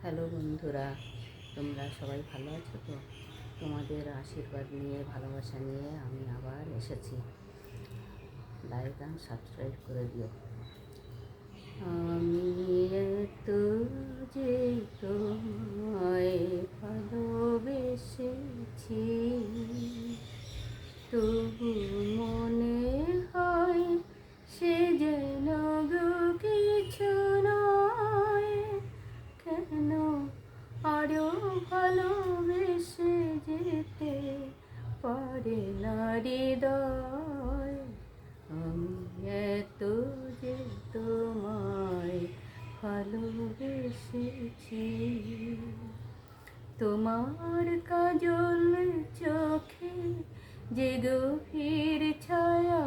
Hello বন্ধুরা, তোমরা সবাই ভালো আছো তো? তোমাদের আশীর্বাদ নিয়ে, ভালোবাসা নিয়ে আমি আবার এসেছি। লাইক অ্যান্ড সাবস্ক্রাইব করে দিও। আমি এত যে তোমায় ভালোবেসেছি, তবু মনে হয় সে যেন গো কিছু নয়। কেন আরো ভালোবেসে যেতে পারে না হৃদয়? আমি এত যে তোমায় ভালোবেসেছি, তোমার কাজল চোখে যে গভীর ছায়া